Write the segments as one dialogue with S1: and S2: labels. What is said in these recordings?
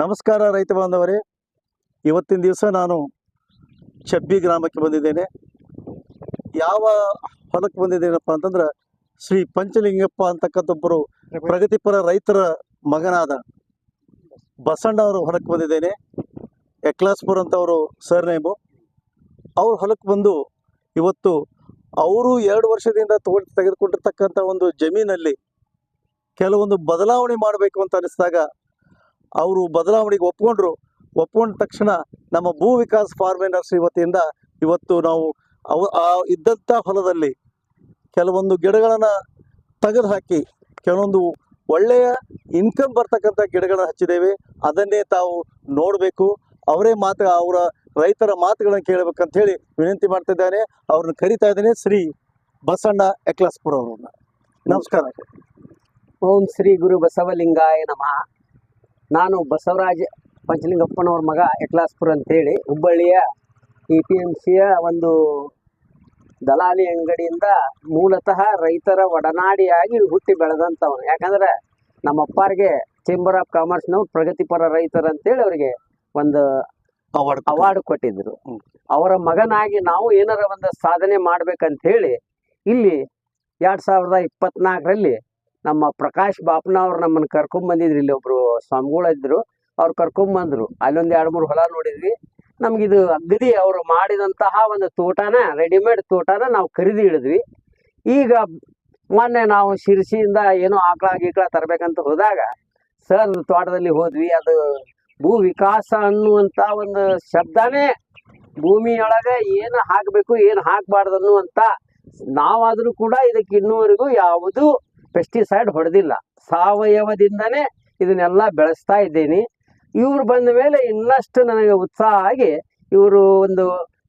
S1: ನಮಸ್ಕಾರ ರೈತ ಬಾಂಧವರೇ, ಇವತ್ತಿನ ದಿವಸ ನಾನು ಚಬ್ಬಿ ಗ್ರಾಮಕ್ಕೆ ಬಂದಿದ್ದೇನೆ. ಯಾವ ಹೊಲಕ್ಕೆ ಬಂದಿದ್ದೇನಪ್ಪ ಅಂತಂದ್ರೆ ಶ್ರೀ ಪಂಚಲಿಂಗಪ್ಪ ಅಂತಕ್ಕಂಥೊಬ್ಬರು ಪ್ರಗತಿಪರ ರೈತರ ಮಗನಾದ ಬಸಣ್ಣ ಅವರು ಹೊಲಕ್ಕೆ ಬಂದಿದ್ದೇನೆ. ಎಕ್ಲಾಸ್ಪುರ್ ಅಂತವರು ಸರ್ನೇಮು. ಅವ್ರ ಹೊಲಕ್ಕೆ ಬಂದು ಇವತ್ತು ಅವರು 2 ವರ್ಷದಿಂದ ತೆಗೆದುಕೊಂಡಿರ್ತಕ್ಕಂಥ ಒಂದು ಜಮೀನಲ್ಲಿ ಕೆಲವೊಂದು ಬದಲಾವಣೆ ಮಾಡಬೇಕು ಅಂತ ಅನಿಸಿದಾಗ ಅವರು ಬದಲಾವಣೆಗೆ ಒಪ್ಕೊಂಡ ತಕ್ಷಣ ನಮ್ಮ ಭೂ ವಿಕಾಸ್ ಫಾರ್ಮಿನರ್ಸ್ ವತಿಯಿಂದ ಇವತ್ತು ನಾವು ಇದ್ದಂಥ ಹೊಲದಲ್ಲಿ ಕೆಲವೊಂದು ಗಿಡಗಳನ್ನು ತೆಗೆದು ಹಾಕಿ ಕೆಲವೊಂದು ಒಳ್ಳೆಯ ಇನ್ಕಮ್ ಬರ್ತಕ್ಕಂಥ ಗಿಡಗಳನ್ನು ಹಚ್ಚಿದ್ದೇವೆ. ಅದನ್ನೇ ತಾವು ನೋಡಬೇಕು, ಅವರ ರೈತರ ಮಾತುಗಳನ್ನು ಕೇಳಬೇಕಂತ ಹೇಳಿ ವಿನಂತಿ ಮಾಡ್ತಿದ್ದಾನೆ. ಅವ್ರನ್ನ ಕರಿತಾ ಇದ್ದೇನೆ, ಶ್ರೀ ಬಸಣ್ಣ ಎಕ್ಲಾಸ್ಪುರ್ ಅವ್ರನ್ನ. ನಮಸ್ಕಾರ.
S2: ಓಂ ಶ್ರೀ ಗುರು ಬಸವಲಿಂಗಾಯ ನಮಃ. ನಾನು ಬಸವರಾಜ ಪಂಚಲಿಂಗಪ್ಪನವ್ರ ಮಗ ಎಕ್ಲಾಸ್ಪುರ್ ಅಂತೇಳಿ ಹುಬ್ಬಳ್ಳಿಯ APMCಯ ಒಂದು ದಲಾಲಿ ಅಂಗಡಿಯಿಂದ ಮೂಲತಃ ರೈತರ ಒಡನಾಡಿಯಾಗಿ ಹುಟ್ಟಿ ಬೆಳೆದಂಥವನು. ಯಾಕಂದ್ರೆ ನಮ್ಮ ಅಪ್ಪಾರಿಗೆ ಚೇಂಬರ್ ಆಫ್ ಕಾಮರ್ಸ್ನವ್ರು ಪ್ರಗತಿಪರ ರೈತರ ಅಂತೇಳಿ ಅವರಿಗೆ ಒಂದು ಅವಾರ್ಡ್ ಕೊಟ್ಟಿದ್ರು. ಅವರ ಮಗನಾಗಿ ನಾವು ಏನಾರ ಒಂದು ಸಾಧನೆ ಮಾಡ್ಬೇಕಂತ ಹೇಳಿ ಇಲ್ಲಿ 2024ರಲ್ಲಿ ನಮ್ಮ ಪ್ರಕಾಶ್ ಬಾಪನವ್ರು ನಮ್ಮನ್ನು ಕರ್ಕೊಂಬಂದಿದ್ರು. ಇಲ್ಲಿ ಒಬ್ರು ಸ್ವಾಮಿಗಳಿದ್ರು, ಅವ್ರು ಕರ್ಕೊಂಬಂದ್ರು. ಅಲ್ಲೊಂದು 2-3 ಹೊಲ ನೋಡಿದ್ವಿ. ನಮ್ಗಿದು ಅಗದಿ ಅವ್ರು ಮಾಡಿದಂತಹ ಒಂದು ತೋಟನ, ರೆಡಿಮೇಡ್ ತೋಟನ ನಾವು ಖರೀದಿ ಹಿಡಿದ್ವಿ. ಈಗ ಮೊನ್ನೆ ನಾವು ಶಿರ್ಸಿಯಿಂದ ಏನೋ ಆಕಳ ತರಬೇಕಂತ ಹೋದಾಗ ಸರ್ ತೋಟದಲ್ಲಿ ಹೋದ್ವಿ. ಅದು ಭೂ ವಿಕಾಸ ಅನ್ನುವಂಥ ಒಂದು ಶಬ್ದನೇ ಭೂಮಿಯೊಳಗೆ ಏನು ಹಾಕಬೇಕು ಏನು ಹಾಕಬಾರ್ದು ಅನ್ನುವಂಥ, ನಾವಾದರೂ ಕೂಡ ಇದಕ್ಕೆ ಇನ್ನೂವರೆಗೂ ಯಾವುದು ಪೆಸ್ಟಿಸೈಡ್ ಹೊಡೆದಿಲ್ಲ, ಸಾವಯವದಿಂದನೇ ಇದನ್ನೆಲ್ಲ ಬೆಳೆಸ್ತಾ ಇದ್ದೀನಿ. ಇವ್ರು ಬಂದ ಮೇಲೆ ಇನ್ನಷ್ಟು ನನಗೆ ಉತ್ಸಾಹ ಆಗಿ ಇವರು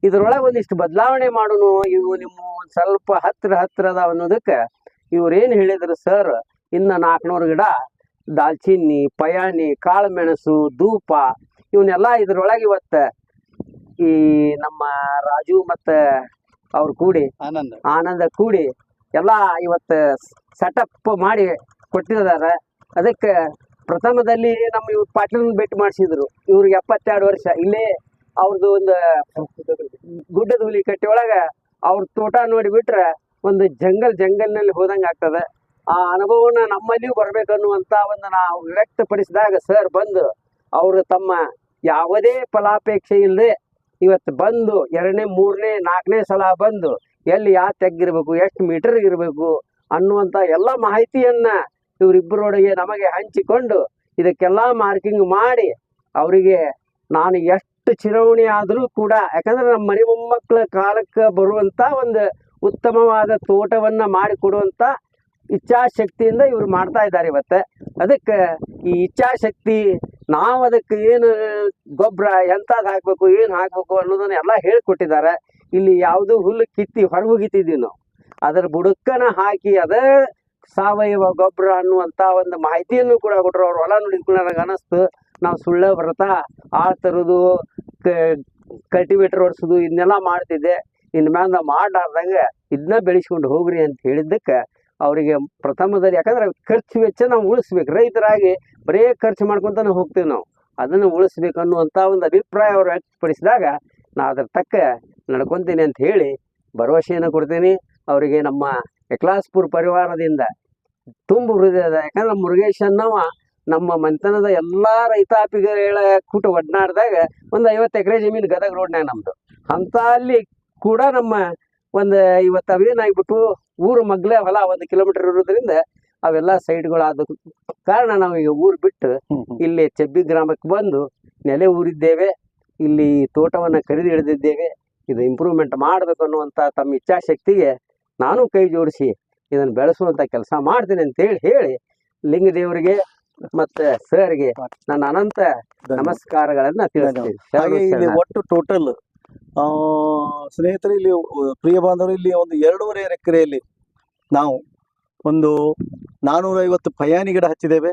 S2: ಇದರೊಳಗೆ ಒಂದಿಷ್ಟು ಬದಲಾವಣೆ ಮಾಡೋಣ, ಇವು ನಿಮ್ಮ ಒಂದು ಸ್ವಲ್ಪ ಹತ್ತಿರದ ಅನ್ನೋದಕ್ಕೆ ಇವ್ರೇನು ಹೇಳಿದ್ರು ಸರ್, ಇನ್ನು 400 ಗಿಡ ದಾಲ್ಚಿನ್ನಿ, ಪಯಾಣಿ, ಕಾಳುಮೆಣಸು, ಧೂಪ ಇವನ್ನೆಲ್ಲ ಇದ್ರೊಳಗೆ ಇವತ್ತು ಈ ನಮ್ಮ ರಾಜು ಮತ್ತು ಅವ್ರು ಕೂಡಿ ಆನಂದ ಕೂಡಿ ಎಲ್ಲ ಇವತ್ತು ಸೆಟಪ್ ಮಾಡಿ ಕೊಟ್ಟಿದ್ದಾರೆ. ಅದಕ್ಕೆ ಪ್ರಥಮದಲ್ಲಿ ನಮ್ಮ ಇವ್ರು ಪಾಟೀಲ್ ಭೇಟಿ ಮಾಡಿಸಿದ್ರು. ಇವ್ರಿಗೆ 72 ವರ್ಷ. ಇಲ್ಲೇ ಅವ್ರದ್ದು ಒಂದು ಗುಡ್ಡದ ಹುಲಿ ಕಟ್ಟಿ ಒಳಗೆ ಅವ್ರ ತೋಟ ನೋಡಿಬಿಟ್ರೆ ಒಂದು ಜಂಗಲ್ನಲ್ಲಿ ಹೋದಂಗೆ ಆಗ್ತದೆ. ಆ ಅನುಭವನ ನಮ್ಮಲ್ಲಿಯೂ ಬರ್ಬೇಕನ್ನುವಂಥ ಒಂದು ನಾವು ವ್ಯಕ್ತಪಡಿಸಿದಾಗ ಸರ್ ಬಂದು ಅವರು ತಮ್ಮ ಯಾವುದೇ ಫಲಾಪೇಕ್ಷೆ ಇಲ್ಲದೆ ಇವತ್ತು ಬಂದು 2ನೇ 3ನೇ 4ನೇ ಸಲ ಬಂದು ಎಲ್ಲಿ ತೆಗ್ಗಿರ್ಬೇಕು, ಎಷ್ಟು ಮೀಟರ್ ಇರಬೇಕು ಅನ್ನುವಂಥ ಎಲ್ಲ ಮಾಹಿತಿಯನ್ನ ಇವರಿಬ್ಬರೊಳಗೆ ನಮಗೆ ಹಂಚಿಕೊಂಡು ಇದಕ್ಕೆಲ್ಲ ಮಾರ್ಕಿಂಗ್ ಮಾಡಿ ಅವರಿಗೆ ನಾನು ಎಷ್ಟು ಚಿರವಣಿ ಆದರೂ ಕೂಡ, ಯಾಕಂದ್ರೆ ನಮ್ಮ ಮನೆ ಮೊಮ್ಮಕ್ಕಳ ಕಾಲಕ್ಕೆ ಬರುವಂಥ ಒಂದು ಉತ್ತಮವಾದ ತೋಟವನ್ನ ಮಾಡಿಕೊಡುವಂಥ ಇಚ್ಛಾಶಕ್ತಿಯಿಂದ ಇವರು ಮಾಡ್ತಾ ಇದ್ದಾರೆ ಇವತ್ತು. ಅದಕ್ಕೆ ಈ ಇಚ್ಛಾಶಕ್ತಿ, ನಾವು ಅದಕ್ಕೆ ಏನು ಗೊಬ್ಬರ ಎಂಥದ್ದು ಹಾಕಬೇಕು, ಏನು ಹಾಕಬೇಕು ಅನ್ನೋದನ್ನ ಎಲ್ಲ ಹೇಳಿಕೊಟ್ಟಿದ್ದಾರೆ. ಇಲ್ಲಿ ಯಾವುದು ಹುಲ್ಲು ಕಿತ್ತಿ ಹೊರಗೋಗಿತ್ತಿದ್ದೀವಿ ನಾವು, ಅದರ ಬುಡಕ್ಕನ ಹಾಕಿ ಅದೇ ಸಾವಯವ ಗೊಬ್ಬರ ಅನ್ನುವಂಥ ಒಂದು ಮಾಹಿತಿಯನ್ನು ಕೂಡ ಕೊಟ್ಟರು. ಅವ್ರು ಹೊಲ ನೋಡಿದ್ಕೊಂಡು ನನಗೆ ಅನ್ನಿಸ್ತು, ನಾವು ಸುಳ್ಳು ಬರ್ತಾ ಆಳು ತರೋದು, ಕಲ್ಟಿವೇಟರ್ ಓಡಿಸೋದು ಇದನ್ನೆಲ್ಲ ಮಾಡ್ತಿದ್ದೆ. ಇನ್ನು ಮೇಲೆ ನಾವು ಮಾಡಲಾರ್ದಂಗೆ ಇದನ್ನ ಬೆಳೆಸ್ಕೊಂಡು ಹೋಗ್ರಿ ಅಂತ ಹೇಳಿದ್ದಕ್ಕೆ ಅವರಿಗೆ ಪ್ರಥಮದಲ್ಲಿ, ಯಾಕಂದ್ರೆ ಖರ್ಚು ವೆಚ್ಚ ನಾವು ಉಳಿಸ್ಬೇಕು. ರೈತರಾಗಿ ಬರೇ ಖರ್ಚು ಮಾಡ್ಕೊತಾನೆ ಹೋಗ್ತೀವಿ ನಾವು, ಅದನ್ನು ಉಳಿಸ್ಬೇಕು ಅನ್ನುವಂಥ ಒಂದು ಅಭಿಪ್ರಾಯ ಅವರು ವ್ಯಕ್ತಪಡಿಸಿದಾಗ ನಾ ಅದ್ರ ತಕ್ಕ ನಡ್ಕೊತೀನಿ ಅಂತ ಹೇಳಿ ಭರವಸೆಯನ್ನು ಕೊಡ್ತೀನಿ. ಅವರಿಗೆ ನಮ್ಮ ಎಕ್ಲಾಸ್ಪುರ್ ಪರಿವಾರದಿಂದ ತುಂಬ ಹೃದಯದ, ಯಾಕಂದ್ರೆ ಮುರುಗೇಶನ್ನವ ನಮ್ಮ ಮಂತನದ ಎಲ್ಲ ರೈತಾಪಿಗಳ ಕೂಟ ಒಡ್ನಾಡ್ದಾಗ ಒಂದು 50 ಎಕರೆ ಜಮೀನು ಗದಗ ರೋಡ್ನಾಗ ನಮ್ಮದು. ಅಂತ ಅಲ್ಲಿ ಕೂಡ ನಮ್ಮ ಒಂದು ಇವತ್ತು ಅವೇನಾಗಿಬಿಟ್ಟು ಊರು ಮಗ್ಲೇ ಹೊಲ 1 ಕಿಲೋಮೀಟರ್ ಇರೋದ್ರಿಂದ ಅವೆಲ್ಲ ಸೈಡ್ಗಳಾದ ಕಾರಣ ನಾವು ಈಗ ಊರು ಬಿಟ್ಟು ಇಲ್ಲಿ ಚಬ್ಬಿ ಗ್ರಾಮಕ್ಕೆ ಬಂದು ನೆಲೆ ಊರಿದ್ದೇವೆ. ಇಲ್ಲಿ ತೋಟವನ್ನು ಖರೀದಿ ಹಿಡಿದಿದ್ದೇವೆ. ಇದು ಇಂಪ್ರೂವ್ಮೆಂಟ್ ಮಾಡಬೇಕು ಅನ್ನುವಂಥ ತಮ್ಮ ಇಚ್ಛಾಶಕ್ತಿಗೆ ನಾನು ಕೈ ಜೋಡಿಸಿ ಇದನ್ನು ಬೆಳೆಸುವಂಥ ಕೆಲಸ ಮಾಡ್ತೀನಿ ಅಂತೇಳಿ ಹೇಳಿ ಲಿಂಗದೇವರಿಗೆ ಮತ್ತು ಸರ್ಗೆ ನನ್ನ ಅನಂತ ನಮಸ್ಕಾರಗಳನ್ನ ತಿಳಿಸ್ತೀನಿ.
S1: ಹಾಗೆ ಇಲ್ಲಿ ಒಟ್ಟು ಟೋಟಲ್ ಸ್ನೇಹಿತರೆ, ಇಲ್ಲಿ ಪ್ರಿಯ ಬಾಂಧವರು, ಇಲ್ಲಿ ಒಂದು 2.5 ಎಕರೆಯಲ್ಲಿ ನಾವು ಒಂದು 450 ಪಯಾನಿ ಗಿಡ ಹಚ್ಚಿದ್ದೇವೆ,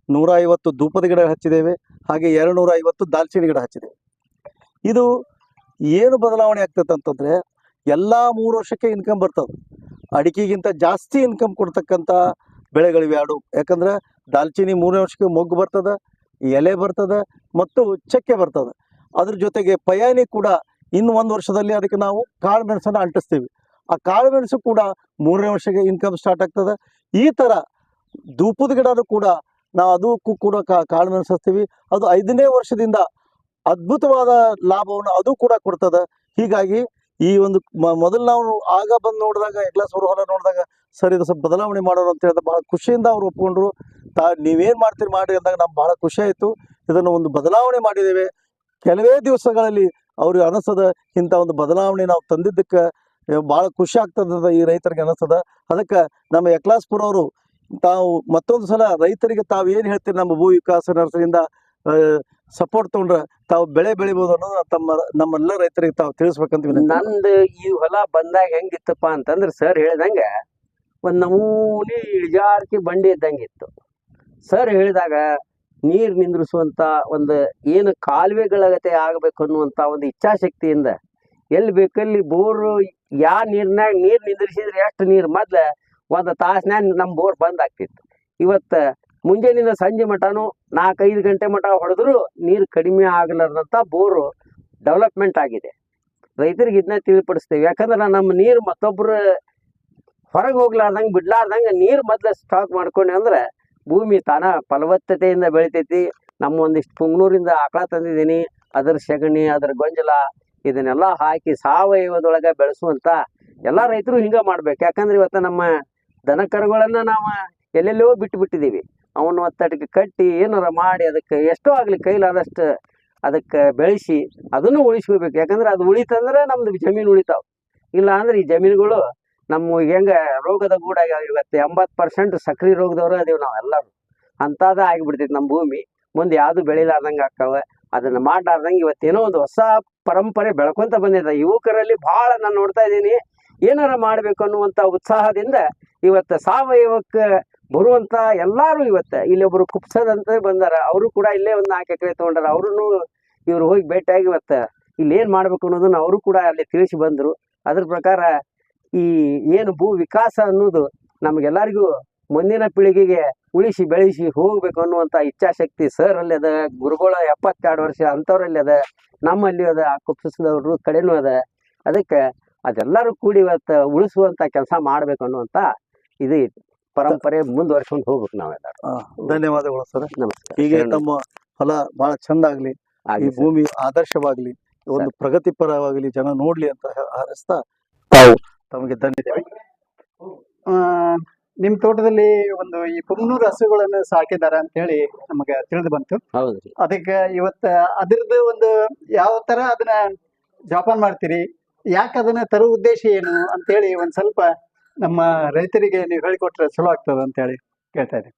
S1: 150 ಧೂಪದ ಗಿಡ ಹಚ್ಚಿದ್ದೇವೆ, ಹಾಗೆ 250 ದಾಲ್ಚಿನ್ನಿ ಗಿಡ ಹಚ್ಚಿದ್ದೇವೆ. ಇದು ಏನು ಬದಲಾವಣೆ ಆಗ್ತದೆ ಅಂತಂದರೆ, ಎಲ್ಲ 3 ವರ್ಷಕ್ಕೆ ಇನ್ಕಮ್ ಬರ್ತದೆ. ಅಡಿಕೆಗಿಂತ ಜಾಸ್ತಿ ಇನ್ಕಮ್ ಕೊಡ್ತಕ್ಕಂಥ ಬೆಳೆಗಳಿವೆ ಎರಡು. ಯಾಕಂದ್ರೆ ದಾಲ್ಚಿನ್ನಿ 3ನೇ ವರ್ಷಕ್ಕೆ ಮೊಗ್ಗು ಬರ್ತದೆ, ಎಲೆ ಬರ್ತದೆ ಮತ್ತು ಚಕ್ಕೆ ಬರ್ತದೆ. ಅದ್ರ ಜೊತೆಗೆ ಪಯಾನಿ ಕೂಡ ಇನ್ನು 1 ವರ್ಷದಲ್ಲಿ ಅದಕ್ಕೆ ನಾವು ಕಾಳು ಮೆಣಸನ್ನು ಅಂಟಿಸ್ತೀವಿ. ಆ ಕಾಳು ಮೆಣಸು ಕೂಡ 3ನೇ ವರ್ಷಕ್ಕೆ ಇನ್ಕಮ್ ಸ್ಟಾರ್ಟ್ ಆಗ್ತದೆ. ಈ ಥರ ಧೂಪದ ಗಿಡನೂ ಕೂಡ ನಾವು ಅದಕ್ಕೂ ಕೂಡ ಕಾಳು ಮೆಣಸು ಹಚ್ತೀವಿ. ಅದು 5ನೇ ವರ್ಷದಿಂದ ಅದ್ಭುತವಾದ ಲಾಭವನ್ನು ಅದು ಕೂಡ ಕೊಡ್ತದೆ. ಹೀಗಾಗಿ ಈ ಒಂದು ಮೊದಲು ನಾವು ಆಗ ಬಂದು ನೋಡಿದಾಗ ಎಗ್ಲಾಸ್ ಹೊರ ಹೊಲ ನೋಡಿದಾಗ ಸರ್ ಇದು ಸ್ವಲ್ಪ ಬದಲಾವಣೆ ಮಾಡೋಣ ಅಂತ ಹೇಳಿದ್ರೆ ಭಾಳ ಖುಷಿಯಿಂದ ಅವ್ರು ಒಪ್ಕೊಂಡ್ರು. ನೀವೇನು ಮಾಡ್ತೀರಿ ಮಾಡಿರಿ ಅಂದಾಗ ನಮ್ಗೆ ಭಾಳ ಖುಷಿ ಆಯಿತು. ಇದನ್ನು ಒಂದು ಬದಲಾವಣೆ ಮಾಡಿದ್ದೇವೆ. ಕೆಲವೇ ದಿವಸಗಳಲ್ಲಿ ಅವ್ರಿಗೆ ಅನಿಸ್ತದ ಇಂಥ ಒಂದು ಬದಲಾವಣೆ ನಾವು ತಂದಿದ್ದಕ್ಕೆ ಭಾಳ ಖುಷಿ ಆಗ್ತದ ಈ ರೈತರಿಗೆ ಅನಿಸ್ತದ. ಅದಕ್ಕೆ ನಮ್ಮ ಯಕ್ಲಾಸ್ಪುರ ಅವರು ತಾವು ಮತ್ತೊಂದು ಸಲ ರೈತರಿಗೆ ತಾವು ಏನು ಹೇಳ್ತೀರಿ ನಮ್ಮ ಭೂ ವಿಕಾಸ ನರ್ಸರಿಯಿಂದ ಸಪೋರ್ಟ್ ತೊಗೊಂಡ್ರೆ ತಾವು ಬೆಳೆ ಬೆಳಿಬೋದು ಅನ್ನೋದು ನಮ್ಮೆಲ್ಲ ರೈತರಿಗೆ ತಾವು ತಿಳಿಸ್ಬೇಕಂತ.
S2: ನಂದು ಈ ಹೊಲ ಬಂದಾಗ ಹೆಂಗಿತ್ತಪ್ಪ ಅಂತಂದ್ರೆ ಸರ್ ಹೇಳ್ದಂಗೆ ಒಂದು ನಮೂನಿ ಇಳಿಜಾರಿಕೆ ಬಂಡಿ ಇದ್ದಂಗಿತ್ತು. ಸರ್ ಹೇಳಿದಾಗ ನೀರು ನಿಂದ್ರಿಸುವಂಥ ಒಂದು ಏನು ಕಾಲುವೆಗಳಗತೆ ಆಗಬೇಕು ಅನ್ನುವಂಥ ಒಂದು ಇಚ್ಛಾಶಕ್ತಿಯಿಂದ ಎಲ್ಲಿ ಬೇಕಲ್ಲಿ ಬೋರು ನೀರು ನಿಂದ್ರಿಸಿದ್ರೆ ಎಷ್ಟು ನೀರು ಮೊದ್ಲು 1 ತಾಸಿನಾಗ ನಮ್ಮ ಬೋರ್ ಬಂದ್ ಆಗ್ತಿತ್ತು. ಇವತ್ತು ಮುಂಜಾನಿಂದ ಸಂಜೆ ಮಟನೂ 4-5 ಗಂಟೆ ಮಟ ಹೊಡೆದ್ರು ನೀರು ಕಡಿಮೆ ಆಗಲಾರ್ದಂಥ ಬೋರು ಡೆವಲಪ್ಮೆಂಟ್ ಆಗಿದೆ. ರೈತರಿಗೆ ಇದನ್ನ ತಿಳಿಪಡಿಸ್ತೇವೆ. ಯಾಕಂದ್ರೆ ನಮ್ಮ ನೀರು ಮತ್ತೊಬ್ಬರು ಹೊರಗೆ ಹೋಗ್ಲಾರ್ದಂಗೆ ಬಿಡ್ಲಾರ್ದಂಗೆ ನೀರು ಮೊದ್ಲು ಸ್ಟಾಕ್ ಮಾಡ್ಕೊಂಡೆ ಅಂದ್ರೆ ಭೂಮಿ ತಾನ ಫಲವತ್ತತೆಯಿಂದ ಬೆಳಿತೈತಿ. ನಮ್ಮ ಒಂದಿಷ್ಟು ಪುಂಗ್ನೂರಿಂದ ಆಕಳ ತಂದಿದ್ದೀನಿ, ಅದರ ಸೆಗಣಿ, ಅದರ ಗೊಂಜಲ ಇದನ್ನೆಲ್ಲ ಹಾಕಿ ಸಾವಯವದೊಳಗೆ ಬೆಳೆಸುವಂಥ ಎಲ್ಲ ರೈತರು ಹಿಂಗೆ ಮಾಡ್ಬೇಕು. ಯಾಕಂದ್ರೆ ಇವತ್ತು ನಮ್ಮ ದನ ಕರುಗಳನ್ನ ನಾವು ಎಲ್ಲೆಲ್ಲೋ ಬಿಟ್ಟಿದ್ದೀವಿ. ಅವನ್ನ ಒತ್ತಟಿಗೆ ಕಟ್ಟಿ ಏನಾರ ಮಾಡಿ ಅದಕ್ಕೆ ಎಷ್ಟೋ ಆಗಲಿ ಕೈಲಾದಷ್ಟು ಅದಕ್ಕೆ ಬೆಳೆಸಿ ಅದನ್ನು ಉಳಿಸ್ಕೋಬೇಕು. ಯಾಕಂದ್ರೆ ಅದು ಉಳಿತಂದ್ರೆ ನಮ್ದು ಜಮೀನು ಉಳಿತಾವ. ಇಲ್ಲ ಅಂದ್ರೆ ಈ ಜಮೀನುಗಳು ನಮ್ಮ ಹೆಂಗೆ ರೋಗದ ಗೂಡಾಗ ಇವತ್ತು 80% ಸಕ್ರೆ ರೋಗದವರು ಅದೇವು ನಾವೆಲ್ಲರೂ. ಅಂಥದ್ದು ಆಗಿಬಿಡ್ತೈತಿ ನಮ್ಮ ಭೂಮಿ. ಮುಂದೆ ಯಾವುದು ಬೆಳಿಲಾರ್ದಂಗೆ ಆಗ್ತಾವೆ. ಅದನ್ನು ಮಾಡಲಾರ್ದಂಗೆ ಇವತ್ತೇನೋ ಒಂದು ಹೊಸ ಪರಂಪರೆ ಬೆಳ್ಕೊಂತ ಬಂದಿದೆ ಯುವಕರಲ್ಲಿ. ಭಾಳ ನಾನು ನೋಡ್ತಾ ಇದ್ದೀನಿ ಏನಾರ ಮಾಡಬೇಕು ಅನ್ನುವಂಥ ಉತ್ಸಾಹದಿಂದ ಇವತ್ತು ಸಾವಯವಕ್ಕೆ ಬರುವಂಥ ಎಲ್ಲರೂ ಇವತ್ತು ಇಲ್ಲೊಬ್ಬರು ಕುಪ್ಸದಂತ ಬಂದಾರ. ಅವರು ಕೂಡ ಇಲ್ಲೇ ಒಂದು 4 ಎಕರೆ ತೊಗೊಂಡಾರ. ಅವ್ರೂ ಇವ್ರು ಹೋಗಿ ಭೇಟಿಯಾಗಿ ಇವತ್ತು ಇಲ್ಲಿ ಏನು ಮಾಡಬೇಕು ಅನ್ನೋದನ್ನು ಅವರು ಕೂಡ ಅಲ್ಲಿ ತಿಳಿಸಿ ಬಂದರು. ಅದ್ರ ಪ್ರಕಾರ ಈ ಏನು ಭೂ ವಿಕಾಸ ಅನ್ನೋದು ನಮಗೆಲ್ಲರಿಗೂ ಮುಂದಿನ ಪೀಳಿಗೆಗೆ ಉಳಿಸಿ ಬೆಳೆಸಿ ಹೋಗ್ಬೇಕು ಅನ್ನುವಂಥ ಇಚ್ಛಾಶಕ್ತಿ ಸರ್ ಅಲ್ಲಿ ಅದ. ಗುರುಗಳ 72 ವರ್ಷ ಅಂಥವ್ರಲ್ಲಿ ಅದ, ನಮ್ಮಲ್ಲಿ ಅದ, ಕುಪ್ಸದವ್ರ ಕಡೆನೂ ಅದ. ಅದಕ್ಕೆ ಅದೆಲ್ಲರೂ ಕೂಡಿ ಇವತ್ತು ಉಳಿಸುವಂಥ ಕೆಲಸ ಮಾಡ್ಬೇಕು ಅನ್ನುವಂಥ ಇದು ಪರಂಪರೆ ಮುಂದುವರ್ಸ್ಕೊಂಡು ಹೋಗ್ಬೇಕು ನಾವೆಲ್ಲರೂ.
S1: ಧನ್ಯವಾದಗಳು ಸರ್.
S2: ನಮಸ್ಕಾರ.
S1: ಹೀಗೆ ತಮ್ಮ ಹೊಲ ಬಹಳ ಚಂದ ಆಗ್ಲಿ, ಈ ಭೂಮಿ ಆದರ್ಶವಾಗ್ಲಿ, ಒಂದು ಪ್ರಗತಿಪರವಾಗಲಿ, ಜನ ನೋಡ್ಲಿ ಅಂತ ಹಾರೈಸ್ತಾ ತಾವು ತಮಗೆ ಧನ್ಯವಾದ.
S3: ನಿಮ್ ತೋಟದಲ್ಲಿ ಒಂದು ಈ ಪುಂಗ್ನೂರು ಹಸುಗಳನ್ನು ಸಾಕಿದಾರ ಅಂತ ಹೇಳಿ ನಮಗೆ ತಿಳಿದು ಬಂತು.
S2: ಹೌದ್ರಿ.
S3: ಅದಕ್ಕೆ ಇವತ್ತ ಅದ್ರದ್ದು ಒಂದು ಯಾವ ತರ ಅದನ್ನ ಜೋಪಾನ ಮಾಡ್ತೀರಿ, ಯಾಕೆ ಅದನ್ನ ತರುವ ಉದ್ದೇಶ ಏನು ಅಂತ ಹೇಳಿ ಒಂದ್ ಸ್ವಲ್ಪ ನಮ್ಮ ರೈತರಿಗೆ ನೀವು ಹೇಳಿಕೊಟ್ರೆ ಚಲೋ ಆಗ್ತದ ಅಂತ ಹೇಳಿ ಕೇಳ್ತಾ ಇದ್ದೀನಿ.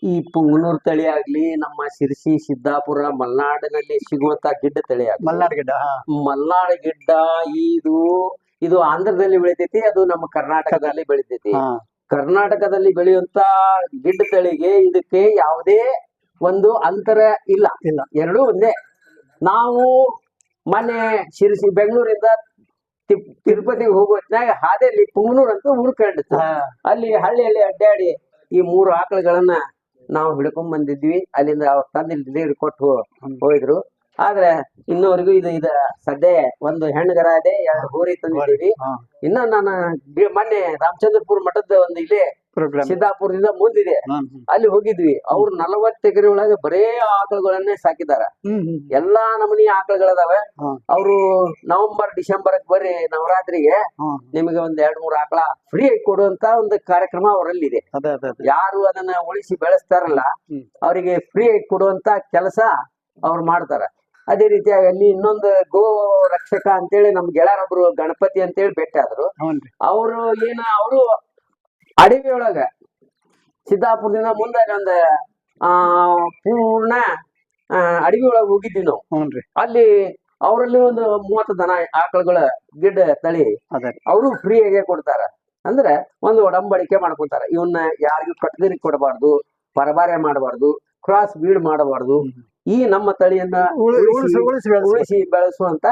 S2: ಈ ಪುಂಗನೂರು ತಳಿ ಆಗ್ಲಿ, ನಮ್ಮ ಶಿರ್ಸಿ, ಸಿದ್ದಾಪುರ, ಮಲ್ನಾಡಿನಲ್ಲಿ ಸಿಗುವಂತ ಗಿಡ್ಡ ತಳಿ ಆಗ್ಲಿ,
S3: ಮಲ್ನಾಡ್ ಗಿಡ್ಡ,
S2: ಮಲ್ನಾಡ್ ಗಿಡ್ಡ ಇದು ಆಂಧ್ರದಲ್ಲಿ ಬೆಳಿತೈತಿ, ಅದು ನಮ್ಮ ಕರ್ನಾಟಕದಲ್ಲಿ ಬೆಳಿತೈತಿ. ಕರ್ನಾಟಕದಲ್ಲಿ ಬೆಳೆಯುವಂತ ಗಿಡ್ಡ ತಳಿಗೆ ಇದಕ್ಕೆ ಯಾವುದೇ ಒಂದು ಅಂತರ ಇಲ್ಲ, ಎರಡೂ ಒಂದೇ. ನಾವು ಮೊನ್ನೆ ಶಿರ್ಸಿ ಬೆಂಗಳೂರಿಂದ ತಿರುಪತಿಗೆ ಹೋಗೋ ಹೊತ್ನಾಗ ಹಾದಿಯಲ್ಲಿ ಪುಂಗನೂರ್ ಅಂತ ಊರು ಕಂಡಿತ್ತು. ಅಲ್ಲಿ ಹಳ್ಳಿಯಲ್ಲಿ ಅಡ್ಡಾಡಿ ಈ 3 ಆಕಳುಗಳನ್ನ ನಾವು ಹಿಡ್ಕೊಂಡ್ ಬಂದಿದ್ವಿ. ಅಲ್ಲಿಂದ ಅವ್ರ ತಂದೆ ಡೆಲಿವರಿ ಕೊಟ್ಟು ಹೋಯ್ದ್ರು. ಆದ್ರೆ ಇನ್ನೂವರೆಗೂ ಇದು ಸದ್ಯ ಒಂದು ಹೆಣ್ಣುಗರ ಇದೆ, 2 ಹೋರಿ ತಂದಿದ್ದೀವಿ. ಇನ್ನ ನಾನು ಮೊನ್ನೆ ರಾಮಚಂದ್ರಪುರ ಮಠದ ಒಂದು ಇಲ್ಲೇ ಸಿದ್ದಾಪುರದಿಂದ ಮುಂದಿದೆ, ಅಲ್ಲಿ ಹೋಗಿದ್ವಿ. ಅವ್ರು 40 ಎಕರೆ ಒಳಗೆ ಬರೇ ಆಕಳುಗಳನ್ನೇ ಸಾಕಿದಾರ. ಎಲ್ಲಾ ನಮೂನಿ ಆಕಳುಗಳದಾವೆ. ಅವರು ನವೆಂಬರ್ ಡಿಸೆಂಬರ್ ಬರ್ರಿ ನವರಾತ್ರಿಗೆ ನಿಮಗೆ ಒಂದ್ 2-3 ಆಕಳ ಫ್ರೀ ಆಗಿ ಕೊಡುವಂತ ಒಂದು ಕಾರ್ಯಕ್ರಮ ಅವರಲ್ಲಿದೆ. ಯಾರು ಅದನ್ನ ಉಳಿಸಿ ಬೆಳೆಸ್ತಾರಲ್ಲ ಅವರಿಗೆ ಫ್ರೀ ಆಗಿ ಕೊಡುವಂತ ಕೆಲಸ ಅವ್ರು ಮಾಡ್ತಾರ. ಅದೇ ರೀತಿಯಾಗಿ ಅಲ್ಲಿ ಇನ್ನೊಂದು ಗೋ ರಕ್ಷಕ ಅಂತೇಳಿ ನಮ್ ಗೆಳೆಯರೊಬ್ರು ಗಣಪತಿ ಅಂತೇಳಿ ಭೇಟಿ ಆದ್ರು. ಅವರು ಅಡವಿಯೊಳಗ ಸಿದ್ದಾಪುರದಿಂದ ಮುಂದೆ ಒಂದು ಪೂರ್ಣ ಅಡವಿ ಒಳಗೆ ಹೋಗಿದ್ವಿ ನಾವು. ಅಲ್ಲಿ ಅವರಲ್ಲಿ ಒಂದು 30 ದನ ಆಕಳುಗಳ ಗಿಡ್ಡ ತಳಿ ಅವರು ಫ್ರೀ ಆಗಿ ಕೊಡ್ತಾರ. ಅಂದ್ರೆ ಒಂದು ಒಡಂಬಡಿಕೆ ಮಾಡ್ಕೊತಾರ, ಇವನ್ನ ಯಾರಿಗೂ ಕಟ್ಟದಿರಿ ಕೊಡಬಾರ್ದು, ಪರಬಾರೆ ಮಾಡಬಾರ್ದು, ಕ್ರಾಸ್ ಬೀಡ್ ಮಾಡಬಾರ್ದು. ಈ ನಮ್ಮ ತಳಿಯನ್ನ ಉಳಿಸಿ ಬೆಳೆಸುವಂತ